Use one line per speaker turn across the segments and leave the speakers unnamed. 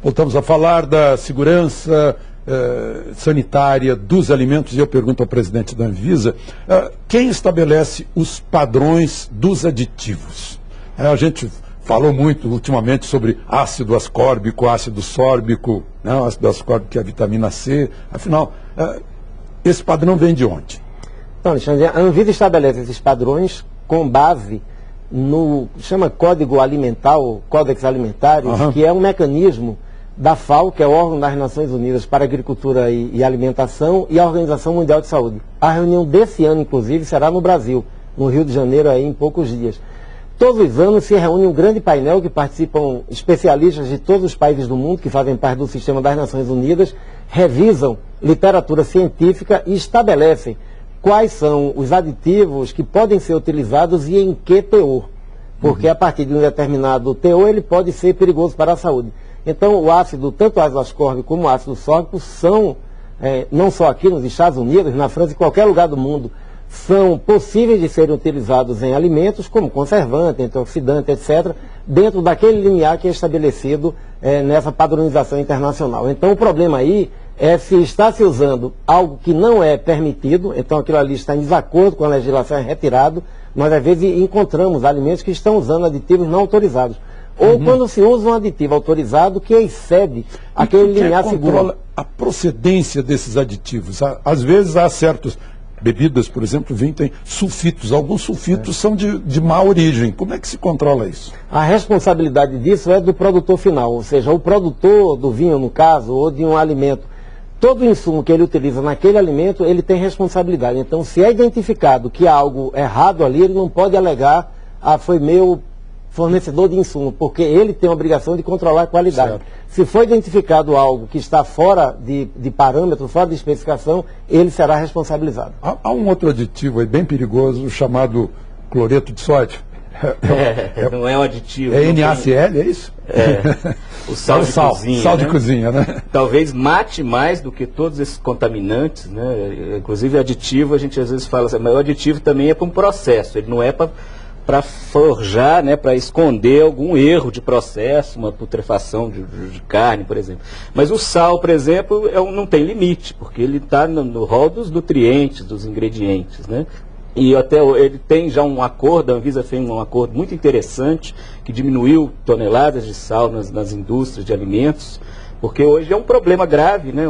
Voltamos a falar da segurança sanitária dos alimentos e eu pergunto ao presidente da Anvisa, quem estabelece os padrões dos aditivos? A gente falou muito ultimamente sobre ácido ascórbico, ácido sórbico, né? O ácido ascórbico que é a vitamina C, afinal, esse padrão vem de onde?
Então, Alexandre, a Anvisa estabelece esses padrões com base no, chama Código Alimentar, ou Códex Alimentários, que é um mecanismo da FAO, que é o órgão das Nações Unidas para Agricultura e Alimentação, e a Organização Mundial de Saúde. A reunião desse ano, inclusive, será no Brasil, no Rio de Janeiro, aí, em poucos dias. Todos os anos se reúne um grande painel que participam especialistas de todos os países do mundo, que fazem parte do sistema das Nações Unidas, revisam literatura científica e estabelecem quais são os aditivos que podem ser utilizados e em que teor. Porque a partir de um determinado teor ele pode ser perigoso para a saúde. Então o ácido, tanto o ácido ascórbico como o ácido sórbico são, não só aqui nos Estados Unidos, na França, em qualquer lugar do mundo, são possíveis de serem utilizados em alimentos como conservante, antioxidante, etc., dentro daquele limiar que é estabelecido nessa padronização internacional. Então o problema aí é se está se usando algo que não é permitido, então aquilo ali está em desacordo com a legislação, é retirado. Nós às vezes encontramos alimentos que estão usando aditivos não autorizados. Ou quando se usa um aditivo autorizado que excede aquele limiar seguro.
Controla a procedência desses aditivos? Às vezes há certos bebidas, por exemplo, tem sulfitos. Alguns sulfitos são de má origem. Como é que se controla isso?
A responsabilidade disso é do produtor final, ou seja, o produtor do vinho, no caso, ou de um alimento. Todo o insumo que ele utiliza naquele alimento, ele tem responsabilidade. Então, se é identificado que há algo errado ali, ele não pode alegar, foi meu fornecedor de insumo, porque ele tem a obrigação de controlar a qualidade.
Certo.
Se for identificado algo que está fora de parâmetro, fora de especificação, ele será responsabilizado.
Há um outro aditivo aí bem perigoso, chamado cloreto de sódio.
Não é um aditivo.
É NaCl, é isso?
O sal de cozinha.
Sal de cozinha, né?
Talvez mate mais do que todos esses contaminantes, né? Inclusive aditivo, a gente às vezes fala assim, mas o aditivo também é para um processo, ele não é para forjar, né, para esconder algum erro de processo, uma putrefação de carne, por exemplo. Mas o sal, por exemplo, não tem limite, porque ele está no rol dos nutrientes, dos ingredientes, né? E até ele tem já um acordo, a Anvisa fez um acordo muito interessante, que diminuiu toneladas de sal nas indústrias de alimentos, porque hoje é um problema grave, né?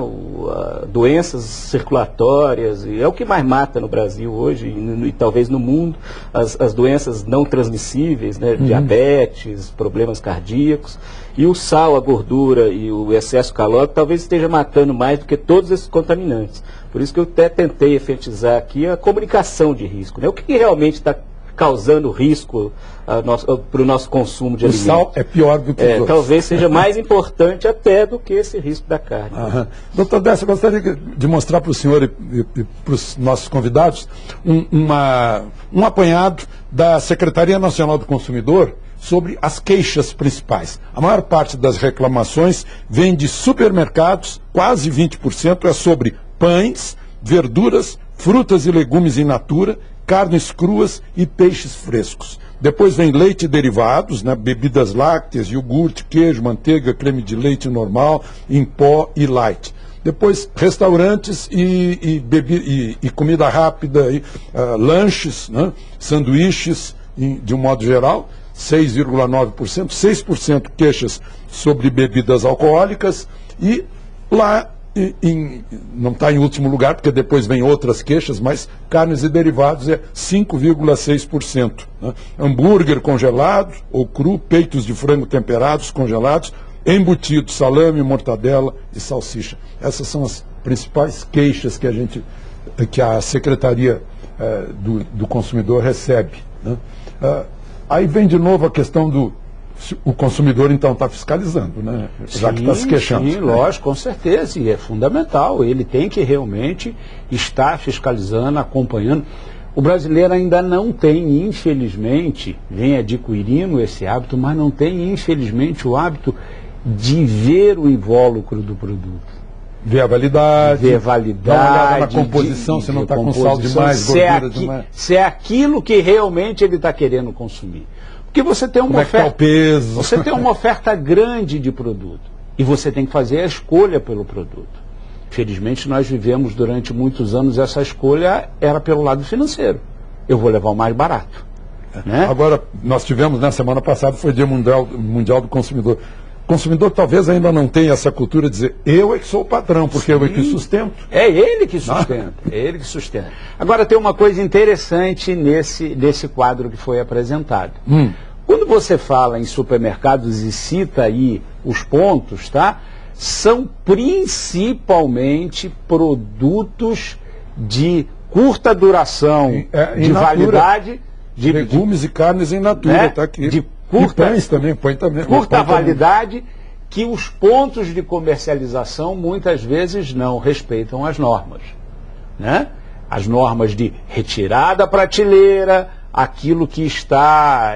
Doenças circulatórias, e é o que mais mata no Brasil hoje, e talvez no mundo, as doenças não transmissíveis, né? Diabetes, problemas cardíacos, e o sal, a gordura e o excesso calórico talvez esteja matando mais do que todos esses contaminantes. Por isso que eu até tentei enfatizar aqui a comunicação de risco, né? O que realmente está causando risco para o nosso consumo de alimentos.
O sal é pior do que os outros.
Talvez seja mais importante até do que esse risco da carne.
Doutor Décio, eu gostaria de mostrar para o senhor e para os nossos convidados um apanhado da Secretaria Nacional do Consumidor sobre as queixas principais. A maior parte das reclamações vem de supermercados, quase 20% é sobre pães, verduras, frutas e legumes in natura, carnes cruas e peixes frescos. Depois vem leite e derivados, né, bebidas lácteas, iogurte, queijo, manteiga, creme de leite normal, em pó e light. Depois restaurantes e comida rápida, lanches, né, sanduíches, de um modo geral, 6,9%, 6% queixas sobre bebidas alcoólicas e lá não está em último lugar, porque depois vem outras queixas, mas carnes e derivados é 5,6%. Né? Hambúrguer congelado ou cru, peitos de frango temperados, congelados, embutidos, salame, mortadela e salsicha. Essas são as principais queixas que a Secretaria do Consumidor recebe. Né? Aí vem de novo a questão o consumidor, então, está fiscalizando, né? Já que está se queixando.
Sim, lógico, com certeza, e é fundamental. Ele tem que realmente estar fiscalizando, acompanhando. O brasileiro ainda não tem, infelizmente, vem adquirindo esse hábito, mas não tem, infelizmente, o hábito de ver o invólucro do produto.
Ver a validade,
ver a validade,
dar uma olhada na composição, se não está com sal demais, gordura demais.
Se é aquilo que realmente ele está querendo consumir. Porque você tem uma oferta,
peso.
você tem uma oferta grande de produto. E você tem que fazer a escolha pelo produto. Felizmente, nós vivemos durante muitos anos, essa escolha era pelo lado financeiro. Eu vou levar o mais barato. Né?
Agora, nós tivemos, na semana passada, foi Dia Mundial do Consumidor. O consumidor talvez ainda não tenha essa cultura de dizer, eu é que sou o patrão, porque eu é que sustento.
É ele que sustenta, é ele que sustenta. Agora, tem uma coisa interessante nesse quadro que foi apresentado. Quando você fala em supermercados e cita aí os pontos, tá? São principalmente produtos de curta duração, de validade. De
legumes e carnes em natura, tá aqui.
De curta,
e pães também, põe também.
Curta validade, que os pontos de comercialização muitas vezes não respeitam as normas. Né? As normas de retirada da prateleira, aquilo que está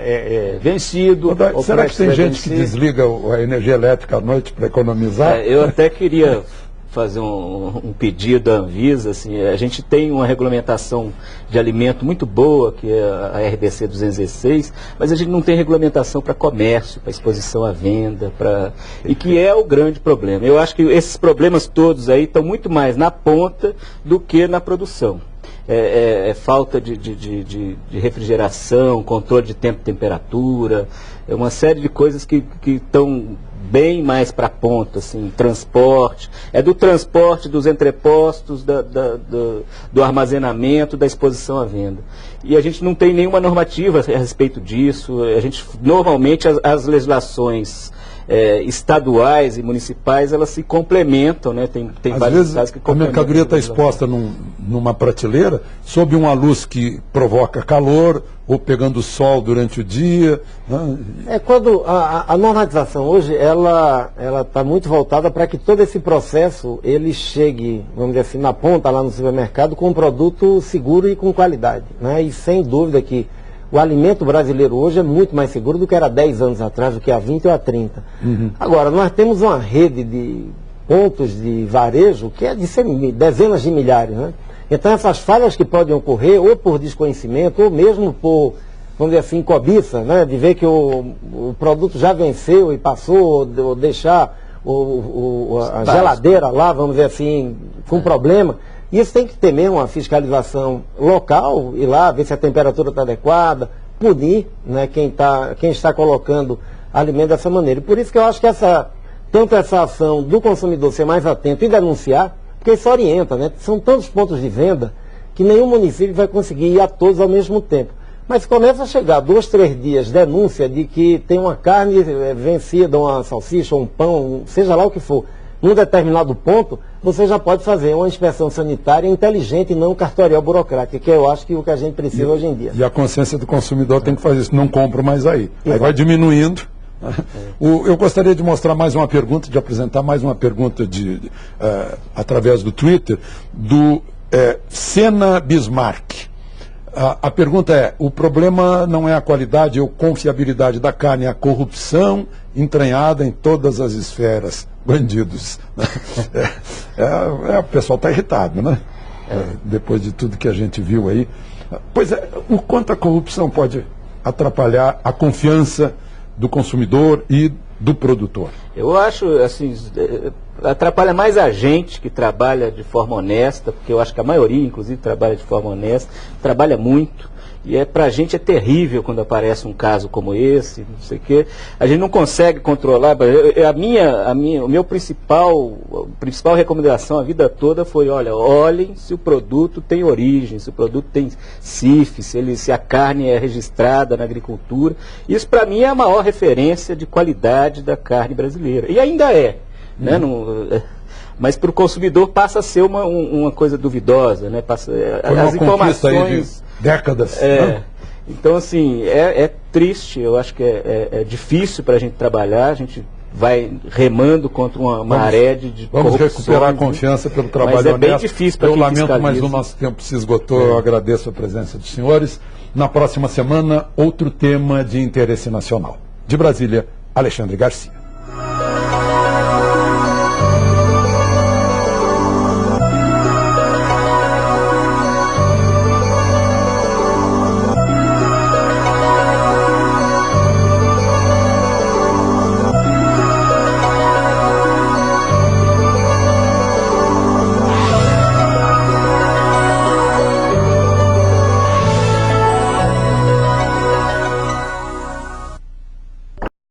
vencido.
Será que tem gente que desliga a energia elétrica à noite para economizar?
Eu até queria fazer um pedido à Anvisa. Assim, a gente tem uma regulamentação de alimento muito boa, que é a RDC 216, mas a gente não tem regulamentação para comércio, para exposição à venda, e que é o grande problema. Eu acho que esses problemas todos aí estão muito mais na ponta do que na produção. Falta de refrigeração, controle de tempo e temperatura, uma série de coisas que estão bem mais para a ponta, assim, transporte, do transporte, dos entrepostos, do armazenamento, da exposição à venda. E a gente não tem nenhuma normativa a respeito disso. Normalmente as legislações estaduais e municipais, elas se complementam, né? Tem
Às
vários
vezes,
estados que
a
complementam.
mercadoria está exposta numa prateleira, sob uma luz que provoca calor, ou pegando sol durante o dia. Né?
Quando a normatização hoje, ela está muito voltada para que todo esse processo, ele chegue, vamos dizer assim, na ponta lá no supermercado, com um produto seguro e com qualidade. Né? E sem dúvida que o alimento brasileiro hoje é muito mais seguro do que era 10 anos atrás, do que há 20 ou há 30. Agora, nós temos uma rede de pontos de varejo que é de dezenas de milhares. Né? Então, essas falhas que podem ocorrer, ou por desconhecimento, ou mesmo por, vamos dizer assim, cobiça, né? De ver que o produto já venceu e passou, ou deixar a geladeira lá, vamos dizer assim, com problema. Isso tem que ter mesmo uma fiscalização local, ir lá, ver se a temperatura está adequada, punir, né, quem está colocando alimento dessa maneira. E por isso que eu acho que tanto essa ação do consumidor ser mais atento e denunciar, porque isso orienta, né? São tantos pontos de venda que nenhum município vai conseguir ir a todos ao mesmo tempo. Mas começa a chegar 2, 3 dias denúncia de que tem uma carne vencida, uma salsicha, um pão, seja lá o que for, num determinado ponto, você já pode fazer uma inspeção sanitária inteligente e não cartorial burocrática, que eu acho que é o que a gente precisa hoje em dia.
E a consciência do consumidor tem que fazer isso, não compro mais aí. Aí vai diminuindo. Eu gostaria de mostrar mais uma pergunta, de apresentar mais uma pergunta através do Twitter, do Senna Bismarck. A pergunta é, o problema não é a qualidade ou confiabilidade da carne, é a corrupção entranhada em todas as esferas. Bandidos. O pessoal está irritado, né? Depois de tudo que a gente viu aí. Pois o quanto a corrupção pode atrapalhar a confiança do consumidor e do produtor?
Eu acho, assim, atrapalha mais a gente que trabalha de forma honesta, porque eu acho que a maioria, inclusive, trabalha de forma honesta, trabalha muito. E pra gente é terrível quando aparece um caso como esse, não sei o quê. A gente não consegue controlar. O meu principal recomendação a vida toda foi, olhem se o produto tem origem, se o produto tem CIF, se a carne é registrada na agricultura. Isso para mim é a maior referência de qualidade da carne brasileira. E ainda é. Né? Mas para o consumidor passa a ser uma coisa duvidosa, né?
As informações aí de décadas. Né?
Então, assim, é triste, eu acho que é difícil para a gente trabalhar, a gente vai remando contra uma maré de
Vamos recuperar a confiança pelo trabalho honesto.
Mas é bem difícil para quem fiscaliza.
Eu lamento, mas o nosso tempo se esgotou, eu agradeço a presença dos senhores. Na próxima semana, outro tema de interesse nacional. De Brasília, Alexandre Garcia.